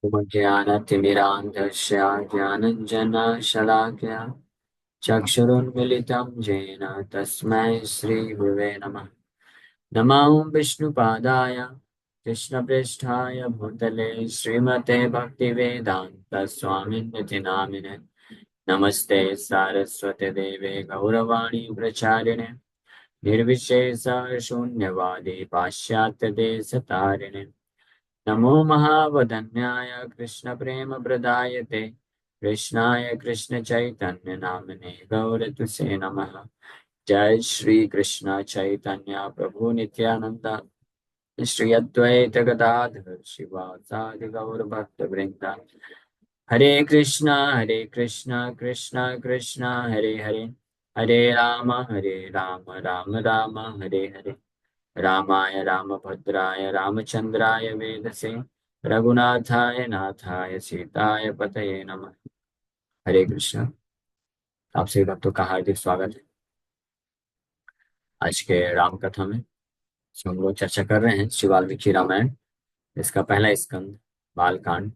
ज्ञानतिमिरान्धस्य ज्ञानञ्जनशलाकया चक्षुरुन्मिलितं येन तस्मै श्रीगुरवे नमः। नमो विष्णुपादाय कृष्णप्रेष्ठाय भूतले श्रीमते भक्तिवेदान्तस्वामिनिति नामिने। नमस्ते सारस्वते देवे गौरवाणी प्रचारिणे निर्विशेष शून्यवादी पाश्चात्यदेशतारिणे। नमो महावदन्याय कृष्णप्रेमप्रदायते कृष्णाय कृष्णचैतन्यनामिने गौरतुसे नमः। जय श्री कृष्ण चैतन्य प्रभु नित्यानंद श्री अद्वैत गदाधर शिवासादि गौर भक्त वृंदा। हरे कृष्णा कृष्णा कृष्णा हरे हरे, हरे राम राम राम हरे हरे। रामाय रामभद्राय रामचंद्राय वेदसे रघुनाथाय नाथाय सीताय पतये नमः। हरे कृष्ण। आप सभी भक्तों का हार्दिक स्वागत है आज के राम कथा में। हम लोग चर्चा कर रहे हैं श्री वाल्मीकि रामायण, इसका पहला स्कंद बालकांड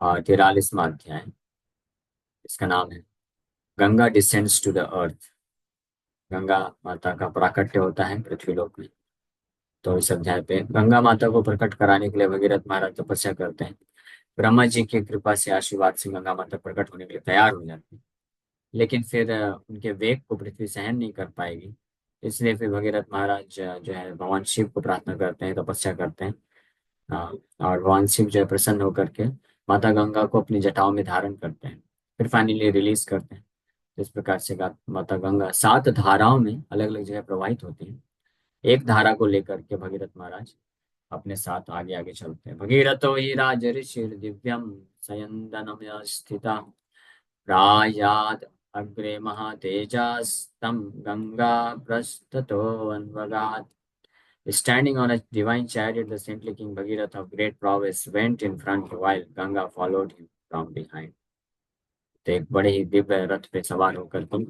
और 43वां अध्याय। इसका नाम है Ganga descends to the earth. Ganga माता का प्राकट्य होता है पृथ्वीलोक में। तो इस अध्याय पे गंगा माता को प्रकट कराने के लिए भगीरथ महाराज तपस्या करते हैं। ब्रह्मा जी की कृपा से आशीर्वाद से गंगा माता प्रकट होने के लिए तैयार हो जाती है। लेकिन फिर उनके वेग को पृथ्वी सहन नहीं कर पाएगी। इसलिए फिर भगीरथ महाराज जो है भगवान शिव को प्रार्थना करते हैं, तपस्या करते हैं। और भगवान शिव जो है प्रसन्न होकर के माता गंगा को अपनी जटाओं में धारण करते हैं, फिर फाइनली रिलीज करते हैं। इस प्रकार से माता गंगा 7 धाराओं में अलग अलग जगह प्रवाहित होती है। एक धारा को लेकर के भगीरथ महाराज अपने साथ आगे आगे चलते हैं। भगीरथो ही राज ऋषि दिव्यम सयंदनम स्थिता रायाद अग्रे महातेजास्तं Ganga प्रस्थतो अन्वगात्। Standing on a divine chariot, the saintly King Bhagirath of great prowess went in front while Ganga followed him from behind. तो एक बड़े ही दिव्य रथ पे सवार होकर तुम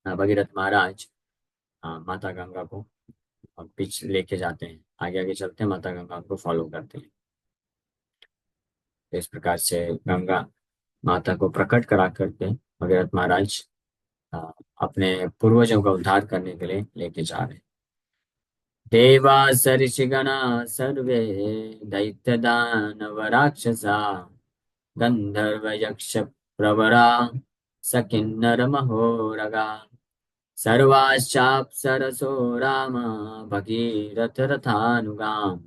भगीरथ महाराज माता गंगा को पीछे लेके जाते हैं, आगे आगे चलते हैं, माता गंगा को फॉलो करते हैं। तो इस प्रकार से गंगा माता को प्रकट करा करके भगीरथ महाराज अ, अपने पूर्वजों का उद्धार करने के लिए लेके जा रहे हैं। देवास ऋषिगणा सर्वे दैत्यदानव राक्षसा गंधर्व यक्ष प्रवरा सकिन्नर महोरगा सर्वाश्चाप्सरसो राम भगीरथ रथानुगाम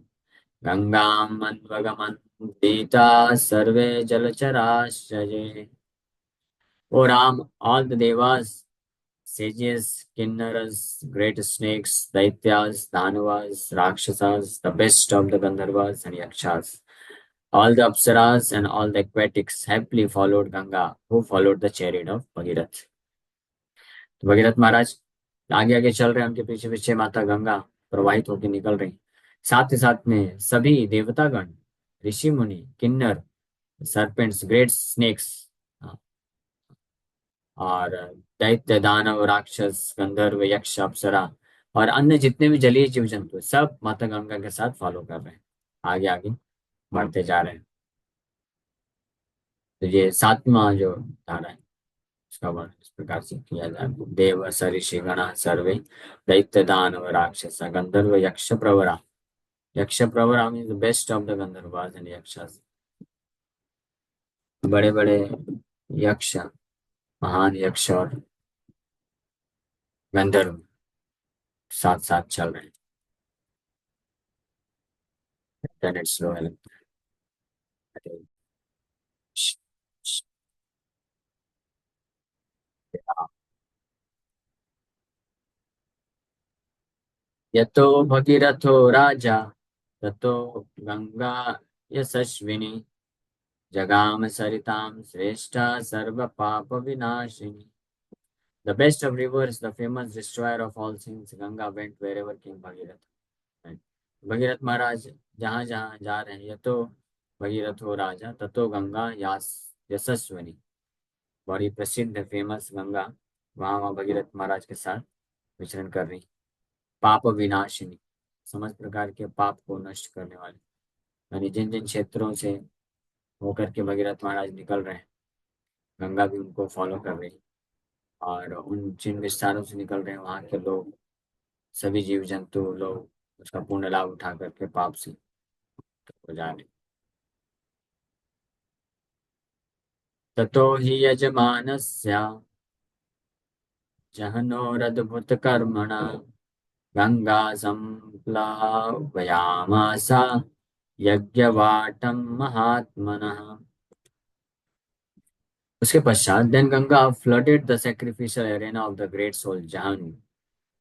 गंगाम अन्वगमन्तीता सर्वे जलचराश्रये। O Ram, all the devas, sages, kinnaras, great snakes, daityas, danavas, rakshasas, the best of the Gandharvas and Yakshas, all the Apsaras and all the aquatics happily followed Ganga, who followed the chariot of Bhagirath. तो भगीरथ महाराज आगे आगे चल रहे हैं, उनके पीछे पीछे माता गंगा प्रवाहित होकर निकल रही। साथ ही साथ में सभी देवतागण, ऋषि मुनि, किन्नर, सर्पेंट्स, ग्रेट स्नेक्स और दैत्य दानव राक्षस गंधर्व यक्ष अप्सरा और अन्य जितने भी जलीय जीव जंतु सब माता गंगा के साथ फॉलो कर रहे हैं, आगे आगे बढ़ते जा रहे हैं। तो ये 7वां जो धारा है उसका वर्णन इस प्रकार से किया जाए। देव सरिषि गणा सर्वे दैत्य दानव राक्षस गंधर्व यक्ष प्रवरा। यक्ष प्रवरा means best of the gandharvas and yakshas. बड़े बड़े यक्ष, महान यक्ष और गंधर्व साथ साथ चल रहे हैं। इंटरनेट स्लो है लगता है। यतो भगीरथो राजा ततो गंगा यशस्विनी जगाम सरिताम श्रेष्ठा सर्व पाप विनाशिनी। The best of rivers, the famous destroyer of all sins, Ganga went wherever King Bhagirath went. Bhagirath महाराज जहाँ जहाँ जा रहे हैं, यतो भगीरथ हो राजा ततो गंगा यास यशस्विनी, बड़ी प्रसिद्ध फेमस गंगा वहाँ वहाँ भगीरथ महाराज के साथ विचरण कर रही। पाप विनाशिनी, समस्त प्रकार के पाप को नष्ट करने वाले, यानी जिन जिन क्षेत्रों से होकर के भगीरथ महाराज निकल रहे हैं। गंगा भी उनको फॉलो कर रही है, और उन जिन विस्तारों से निकल रहे हैं वहाँ के लोग, सभी जीव जंतु लोग उसका पूर्ण लाभ उठा करके पाप से हो जा रहे। ततो हि यजमानस्य जहनोरद्भुत कर्मणा गंगा संप्लावयामास यज्ञवाटम महात्मनः। उसके पश्चात then Ganga flooded the sacrificial arena of the great soul Jahnu.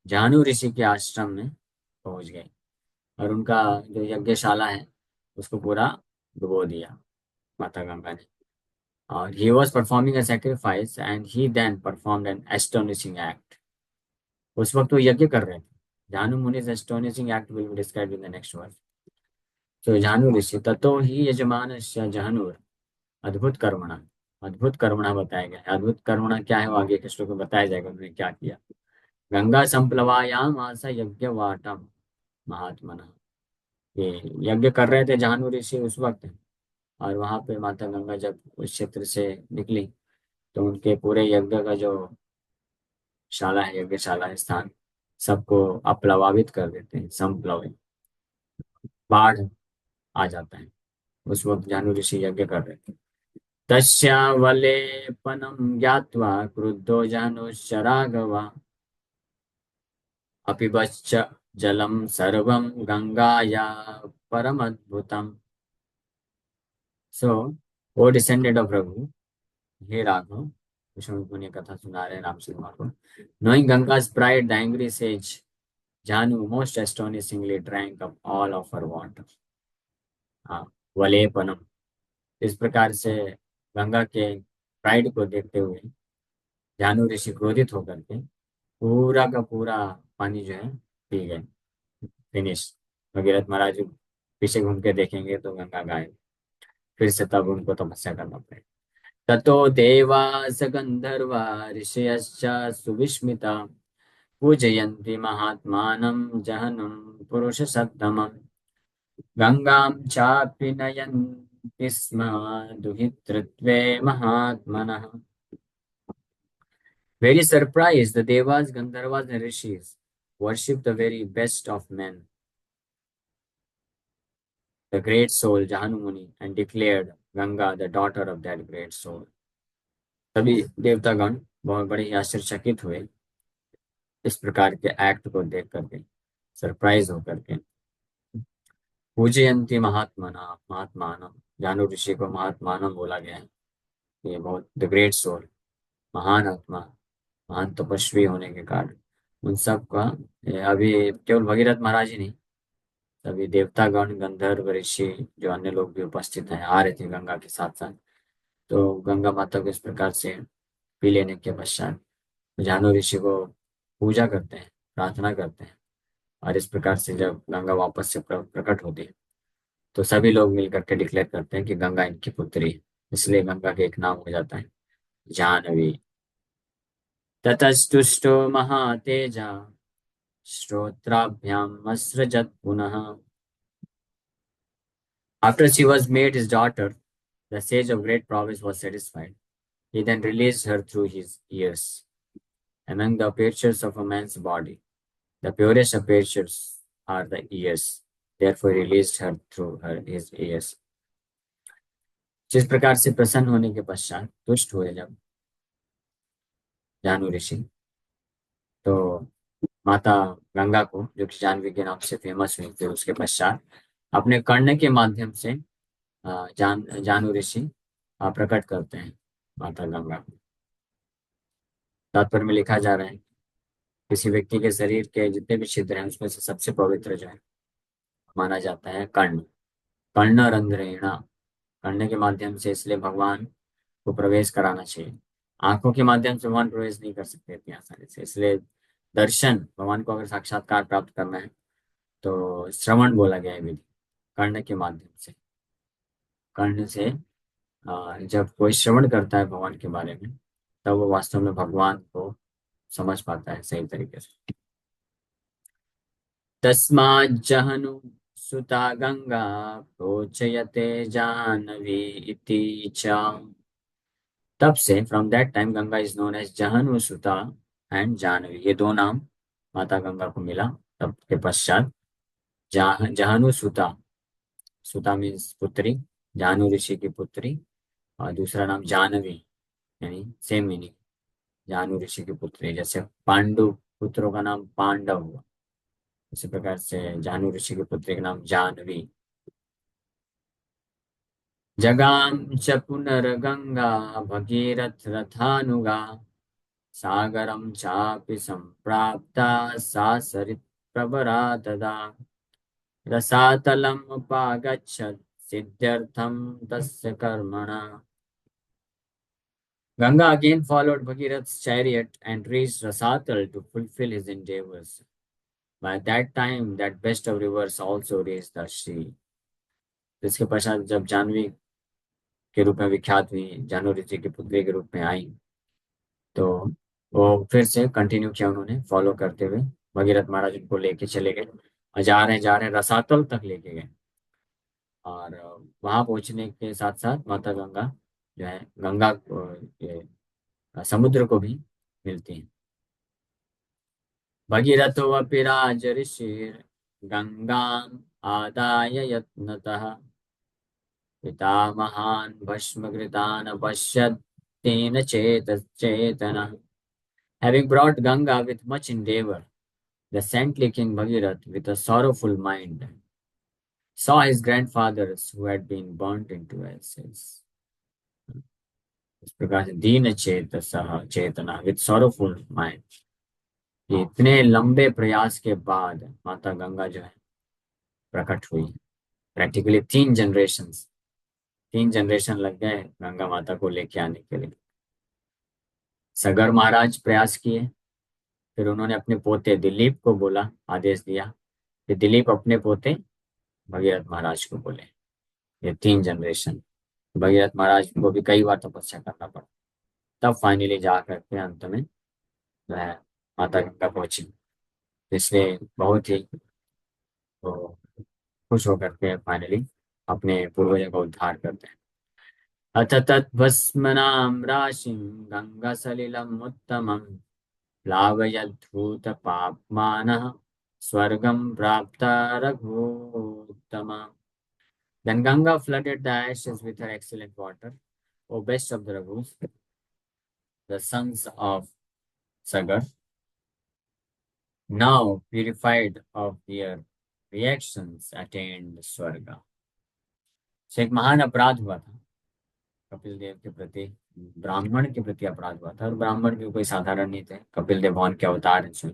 Jahnu ऋषि के आश्रम में पहुंच गए और उनका जो यज्ञशाला है उसको पूरा डुबो दिया माता गंगा ने। और he was performing a sacrifice and he then performed an astonishing act. उस वक्त वो यज्ञ कर रहे थे। जानु मुनि's astonishing act will be described in the next verse. तो जानु ऋषि ततो ही यजमान जहनुर अद्भुत कर्मणा। अद्भुत कर्मणा बताया गया है। अद्भुत कर्मणा क्या है वो आगे के श्लोक में बताया जाएगा उन्होंने क्या किया। गंगा संप्लवायाम आसा यज्ञ वाटम महात्मना। ये यज्ञ कर रहे थे जानु ऋषि उस वक्त, और वहां पे माता गंगा जब उस क्षेत्र से निकली तो उनके पूरे यज्ञ का जो शाला है, यज्ञशाला है स्थान, सबको अप्लवावित कर देते हैं। संप्लवित, बाढ़ आ जाता है। उस वक्त जानु ऋषि यज्ञ कर रहे थे। तस्यावलेपनं ज्ञात्वा क्रुद्धो जानुश्च अपिबश्च जलं सर्वं गंगाया परमद्भुतम्। सो ओ डिसेंडेड ऑफ रघु, हे राघव, विष्णु पुण्य कथा सुना रहे हैं राम सिंह को। Knowing Ganga's pride, the angry sage Janu most astonishingly drank up all of her water. हाँ, वलेपनम। इस प्रकार से गंगा के प्राइड को देखते हुए जानु ऋषि क्रोधित होकर के पूरा का पूरा पानी जो है पी गए। फिनिश। भगीरथ महाराज पीछे घूम के देखेंगे तो गंगा गायब। फिर से तब उनको तपस्या करना पड़ेगा। ततो देवास गंधर्वा ऋषयश्च सुविस्मिता पूजयन्ति महात्मानं जहनं पुरुषसत्तमम्। गंगां चापि नयन्ति स्म दुहितृत्वे महात्मनः। Very surprised, the devas, gandharvas and rishis worship the very best of men, the great soul Jahanu Muni, and declared Ganga the daughter of that great soul. तभी देवतागण बहुत बड़े ही आश्चर्यचकित हुए इस प्रकार के एक्ट को देख करके, सरप्राइज होकर के। पूजयंती महात्मना महात्मानम, जानु ऋषि को महात्मानम बोला गया है। ये बहुत द ग्रेट सोल, महान आत्मा, महान तपस्वी होने के कारण उन सब का अभी केवल भगीरथ महाराज ही नहीं, सभी देवतागण, गंधर्व, ऋषि, जो अन्य लोग भी उपस्थित हैं, आ रहे थे गंगा के साथ साथ। तो गंगा माता को इस प्रकार से पी लेने के पश्चात जानु ऋषि को पूजा करते हैं, प्रार्थना करते हैं, और इस प्रकार से जब गंगा वापस से प्रकट होती है तो सभी लोग मिलकर के डिक्लेयर करते हैं कि गंगा इनकी पुत्री है। इसलिए गंगा के एक नाम हो जाता है जाह्नवी। ततस्तुष्टो महातेजा श्रोत्राभ्याम असृजत पुनः। After she was made his daughter, the sage of great prowess was satisfied. He then released her through his ears. Among the apertures of a man's body, the purest apertures are the ears. Therefore, he released her through his ears. जिस प्रकार से प्रसन्न होने के पश्चात तुष्ट हुए जब जानु ऋषि, तो माता गंगा को, जो कि जानवी के नाम से फेमस हुई, फिर उसके पश्चात अपने कर्ण के माध्यम से जानु ऋषि प्रकट करते हैं माता गंगा को। तात्पर्य में लिखा जा रहा है किसी व्यक्ति के शरीर के जितने भी छिद्र हैं उसमें से सबसे पवित्र जो है माना जाता है कर्ण। कर्ण रंध्रेणा, कर्ण के माध्यम से इसलिए भगवान को प्रवेश कराना चाहिए। आंखों के माध्यम से भगवान प्रवेश नहीं कर सकते इतनी आसानी से, इसलिए दर्शन, भगवान को अगर साक्षात्कार प्राप्त करना है तो श्रवण बोला गया है विधि, कर्ण के माध्यम से। कर्ण से जब कोई श्रवण करता है भगवान के बारे में तब वो वास्तव में भगवान को समझ पाता है सही तरीके से। तस्माज्जहनु सुता गंगा प्रोचयते जानवी इति च। तब से from that time Ganga is known as Jahnu Suta and Janvi, ये दो नाम माता गंगा को मिला। तब के पश्चात जहनु सुता, सुता मीन्स पुत्री, जानु ऋषि की पुत्री, और दूसरा नाम जानवी, यानी सेम मीनिंग, जानु ऋषि की पुत्री। जैसे पांडु पुत्रों का नाम पांडव हुआ, इसी प्रकार से जानु ऋषि की पुत्री का नाम जानवी। जगाम च पुनर्गंगा भगीरथ रथानुगा, सागरं चापि सम्प्राप्ता सा सरित् प्रवरा तदा, रसातलम् उपागच्छत् सिद्ध्यर्थं तस्य कर्मणा। Ganga again followed Bhagirath's chariot and reached Rasatal to fulfill his endeavors. By that time, that best of rivers also reached the sea. जिसके पश्चात जब जानवी के रूप में विख्यात हुई, जानू ऋषि की पुत्री के रूप में आई, तो वो फिर से कंटिन्यू किया उन्होंने फॉलो करते हुए। भगीरथ महाराज उनको लेके चले गए और जा रहे रसातल तक लेके गए। और वहां पहुंचने के साथ साथ माता गंगा जो है, गंगा ये समुद्र को भी मिलती है। भगीरथोऽपि राजऋषिर् गंगाम् आदाय यत्नतः, पितामहान् भस्मकृतान् अपश्यत् तेन चेतनः। Having brought Ganga with much endeavor, the saintly king Bhagirath, with a sorrowful mind, saw his grandfathers who had been burnt into ashes. इस प्रकार से दीन चेतना, विथ सॉरोफुल माइंड, ये इतने लंबे प्रयास के बाद माता गंगा जो है प्रकट हुई। प्रैक्टिकली 3 जनरेशन लग गए गंगा माता को लेके आने के लिए। सगर महाराज प्रयास किए, फिर उन्होंने अपने पोते दिलीप को बोला, आदेश दिया कि दिलीप अपने पोते भगीरथ महाराज को बोले। ये 3 जनरेशन, भगीरथ महाराज को भी कई बार तपस्या करना पड़ा, तब फाइनली जा करके अंत में जो है माता गंगा पहुंची। इसलिए बहुत ही तो खुश होकर के फाइनली अपने पूर्वजों का उद्धार करते हैं। अथ तद्भस्मनां राशिं गङ्गासलिलम् उत्तमं, प्लावयद्धूतपाप्मानः स्वर्गं प्राप्ता रघूत्तमा। Then Ganga flooded the ashes with her excellent water, O best of the Raghus, the sons of Sagar, now purified of their reactions, attained Swarga. So एक महान अपराध हुआ था कपिल देव के प्रति, ब्राह्मण के प्रति अपराध हुआ था, और ब्राह्मण भी कोई साधारण नहीं थे, कपिल देव भगवान के अवतार हैं।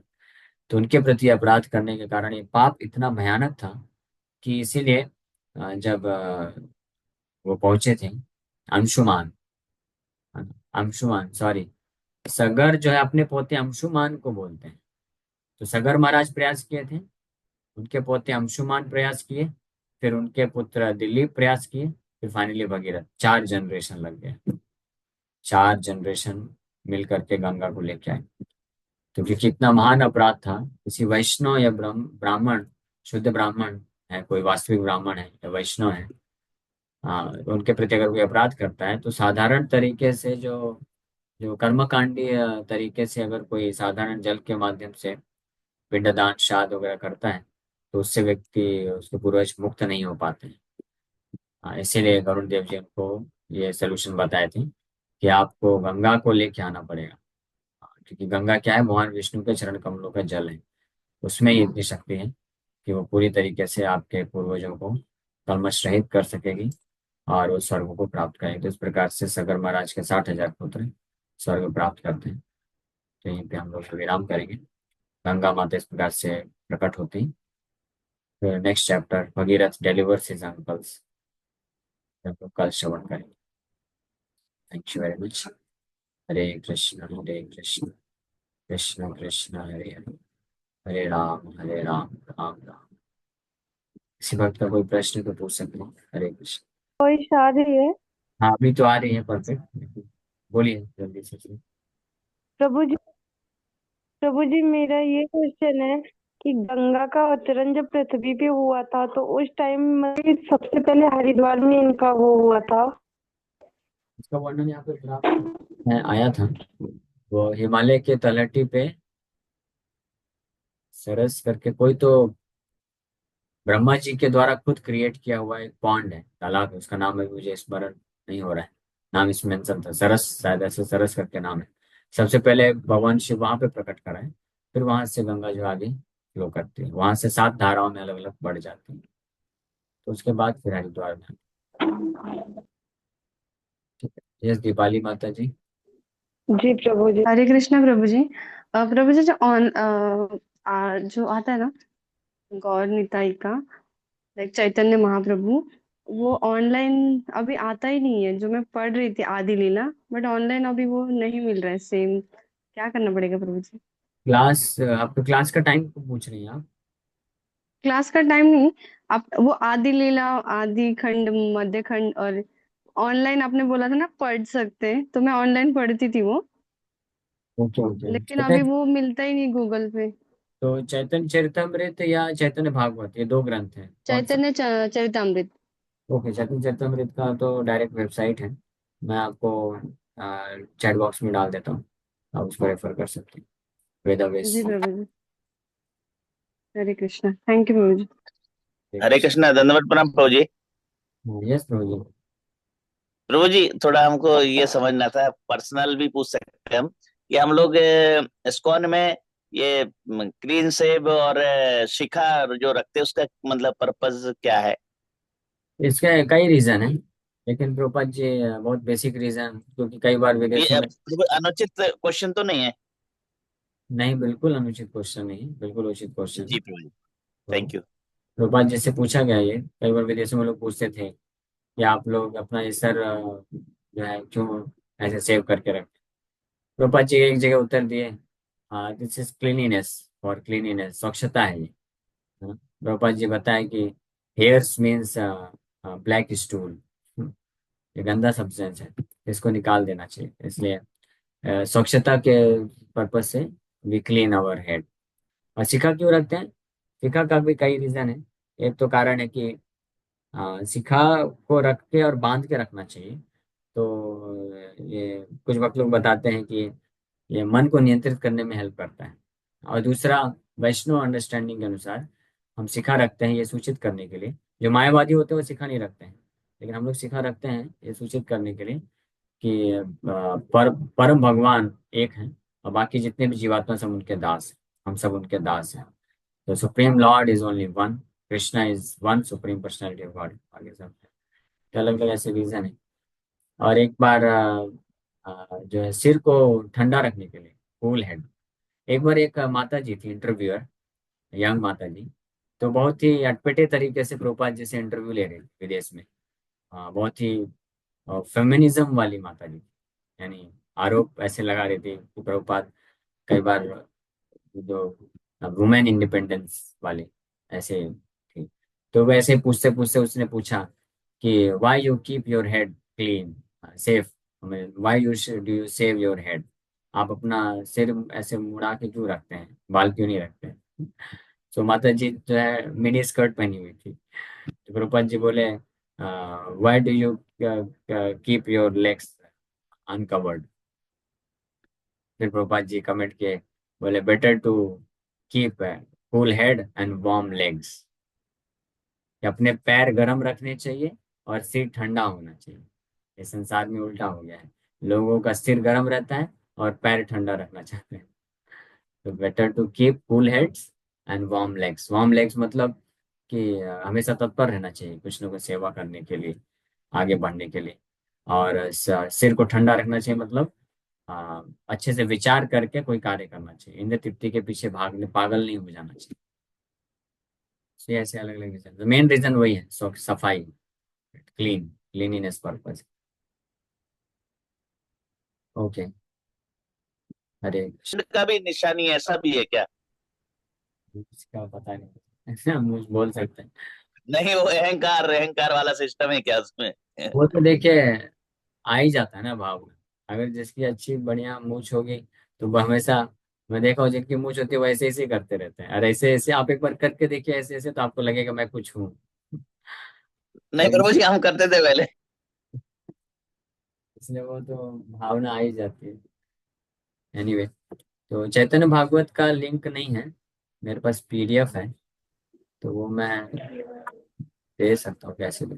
तो उनके प्रति अपराध करने के कारण ये पाप इतना भयानक था कि इसीलिए जब वो पहुंचे थे अंशुमान, अंशुमान सॉरी, सगर जो है अपने पोते अंशुमान को बोलते हैं। तो सगर महाराज प्रयास किए थे, उनके पोते अंशुमान प्रयास किए, फिर उनके पुत्र दिलीप प्रयास किए, फिर फाइनली भगीरथ। 4 जनरेशन लग गए, 4 जनरेशन मिल करके गंगा को लेके आए। तो क्योंकि इतना महान अपराध था, किसी वैष्णव या ब्राह्मण, शुद्ध ब्राह्मण है, कोई वास्तविक ब्राह्मण है या वैष्णव है, हाँ, तो उनके प्रति अगर कोई अपराध करता है तो साधारण तरीके से जो जो कर्मकांडी तरीके से अगर कोई साधारण जल के माध्यम से पिंडदान श्राद्ध वगैरह करता है तो उससे व्यक्ति, उसके पूर्वज मुक्त नहीं हो पाते हैं। इसीलिए वरुण देव जी उनको ये सोल्यूशन बताए थे कि आपको गंगा को लेके आना पड़ेगा, क्योंकि गंगा क्या है, भगवान विष्णु के चरण कमलों का जल है। उसमें ही इतनी शक्ति है कि वो पूरी तरीके से आपके पूर्वजों को कलमश रहित कर सकेगी और वो स्वर्ग को प्राप्त करेंगे। तो इस प्रकार से सगर महाराज के 60,000 पुत्र स्वर्ग प्राप्त करते हैं। तो यहीं पे हम लोग विराम करेंगे। गंगा माता इस प्रकार से प्रकट होती हैं। फिर next chapter Bhagiratha delivers his uncles, हम लोग कल श्रवण करेंगे। Thank you very much. Hare Krishna Krishna Krishna Hare Hare, Hare Ram Ram Ram. किसी भक्त का कोई प्रश्न तो पूछ सकते हैं। हरे कृष्ण। वॉइस आ रही है? हाँ अभी तो आ रही है, परफेक्ट, बोलिए जल्दी से। प्रभु जी, प्रभु जी, मेरा ये क्वेश्चन है कि गंगा का अवतरण जब पृथ्वी पे हुआ था तो उस टाइम मतलब सबसे पहले हरिद्वार में इनका वो हुआ था। इसका वर्णन यहाँ पे प्राप्त है आया था। वो हिमालय के तलहटी पे सरस करके कोई तो ब्रह्मा जी के द्वारा खुद क्रिएट किया हुआ एक पॉन्ड है, तालाब है, उसका नाम है मुझे स्मरण नहीं हो रहा है। नाम इसमें मेंशन था, सरस, शायद ऐसे सरस करके नाम है। सबसे पहले भगवान शिव वहां पे प्रकट कराए, फिर वहां से गंगा जो आगे फ्लो करती है, वहां से 7 धाराओं में अलग अलग बढ़ जाती है, तो उसके बाद फिर हरिद्वार में। ठीक है, यस दीपाली माता जी। जी प्रभु जी। हरे कृष्णा प्रभु जी। प्रभु जी जो जो आता है ना गौर निताई का, लाइक चैतन्य महाप्रभु, वो ऑनलाइन अभी आता ही नहीं है। जो मैं पढ़ रही थी आदि लीला, बट ऑनलाइन अभी वो नहीं मिल रहा है सेम। क्या करना पड़ेगा प्रभु जी? क्लास, आपके क्लास का टाइम को पूछ रही हैं आप? क्लास का टाइम नहीं। आप वो आदि लीला, आदि खंड, मध्य खंड और ऑनलाइन आपने बोला था ना पढ़ सकते हैं, तो मैं ऑनलाइन पढ़ती थी वो। ओके ओके, लेकिन अभी वो मिलता ही नहीं गूगल पे। तो चैतन्य चरितमृत या चैतन्य भागवत, ये दो ग्रंथ हैं, कौन सा? चैतन्य चरितमृत। ओके, चैतन्य चरितमृत का तो डायरेक्ट वेबसाइट है, मैं आपको चैट बॉक्स में डाल देता हूँ, आप उसको रेफर कर सकते हैं। वेदावेस। जी प्रभु जी। हरे कृष्णा, थैंक यू प्रभु जी। हरे कृष्णा, दंडवत प्रणाम प्रभु जी। यस प्रभु जी। प्रभु जी, थोड़ा हमको ये समझना था, पर्सनल भी पूछ सकते हैं हम, कि हम लोग इस्कॉन में ये क्लीन सेब और शिखा जो रखते हैं, उसका मतलब पर्पस क्या है? इसके कई रीजन है, लेकिन प्रभुपाद जी बहुत बेसिक रीजन, क्योंकि कई बार ये विदेशों में। प्रभु, अनुचित क्वेश्चन तो नहीं है? नहीं, बिल्कुल अनुचित क्वेश्चन नहीं, बिल्कुल उचित क्वेश्चन है। जी प्रभु जी, तो थैंक यू। प्रभुपाद जी से पूछा गया, ये कई बार विदेशों में लोग पूछते थे कि आप लोग अपना ये सर जो है क्यों ऐसे सेव करके रखते। प्रभुपाद जी एक जगह उत्तर दिए, this is cleanliness, for cleanliness, स्वच्छता है ये। हाँ, प्रभुपाद जी बताए कि हेयर्स मीन्स ब्लैक स्टूल, ये गंदा सब्सटेंस है, इसको निकाल देना चाहिए, इसलिए स्वच्छता के पर्पज से वी क्लीन आवर हेड। और शिखा क्यों रखते हैं? शिखा का भी कई रीजन है। एक तो कारण है कि शिखा को रख के और बांध के रखना चाहिए, तो ये कुछ वक्त लोग बताते हैं कि ये मन को नियंत्रित करने में हेल्प करता है। और दूसरा, वैष्णव अंडरस्टैंडिंग के अनुसार हम शिखा रखते हैं ये सूचित करने के लिए, जो मायावादी होते हैं वो शिखा नहीं रखते हैं, लेकिन हम लोग शिखा रखते हैं ये सूचित करने के लिए कि परम भगवान एक हैं, और बाकी जितने भी जीवात्मा सब उनके दास हैं, हम सब उनके दास हैं। तो supreme Lord is only one, Krishna is one supreme personality of God, आगे सब अलग अलग ऐसे रीजन है। और एक बार जो है सिर को ठंडा रखने के लिए, कूल हेड। एक बार एक माता जी थी इंटरव्यूअर, यंग माता जी, तो बहुत ही अटपटे तरीके से प्रभुपाद जी से इंटरव्यू ले रही थी विदेश में। बहुत ही फेमिनिज्म वाली माता जी, यानी आरोप ऐसे लगा रही थी कि प्रभुपाद कई बार जो वुमेन इंडिपेंडेंस वाले ऐसे थी। तो वैसे पूछते पूछते उसने पूछा कि why you keep your head clean, safe, why you do you save your head, आप अपना सिर ऐसे मुड़ा के क्यों रखते हैं, बाल क्यों नहीं रखते हैं? तो माता जी जो है मिनी स्कर्ट पहनी हुई थी, तो प्रभुपाद जी बोले, why do you keep your legs uncovered? फिर प्रभुपाद जी कमेंट किए, बोले better to keep cool head and warm legs, कि अपने पैर गर्म रखने चाहिए और सिर ठंडा होना चाहिए। ये संसार में उल्टा हो गया है, लोगों का सिर गर्म रहता है और पैर ठंडा रखना चाहते हैं। तो better to keep cool heads and warm legs, warm legs मतलब कि हमेशा तत्पर रहना चाहिए कुछ ना कुछ सेवा करने के लिए, आगे बढ़ने के लिए। और सिर को ठंडा रखना चाहिए मतलब अच्छे से विचार करके कोई कार्य करना चाहिए, इंद्र तृप्ति के पीछे भागने पागल नहीं हो जाना चाहिए। तो ये ऐसे अलग अलग रीजन, मेन रीजन वही है, सफाई, क्लीनिनेस पर्पज। ओके, अरे का भी निशानी ऐसा भी है क्या? इसका पता नहीं मुझ बोल सकते हैं। नहीं, वो अहंकार अहंकार वाला सिस्टम है क्या उसमें? वो तो देखिए आ ही जाता है ना भाव में, अगर जिसकी अच्छी बढ़िया मूछ होगी तो वो हमेशा मैं देखा हूँ जिनकी मूंछ होती है वो ऐसे ऐसे ही करते रहते हैं, और ऐसे ऐसे आप एक बार करके देखिए ऐसे ऐसे, तो आपको लगेगा मैं कुछ हूँ। नहीं तब प्रभु जी, हम करते थे पहले। इसलिए वो तो भावना आ ही जाती है। एनीवे, तो चैतन्य भागवत का लिंक नहीं है, मेरे पास पीडीएफ है, तो वो मैं दे सकता हूँ कैसे भी।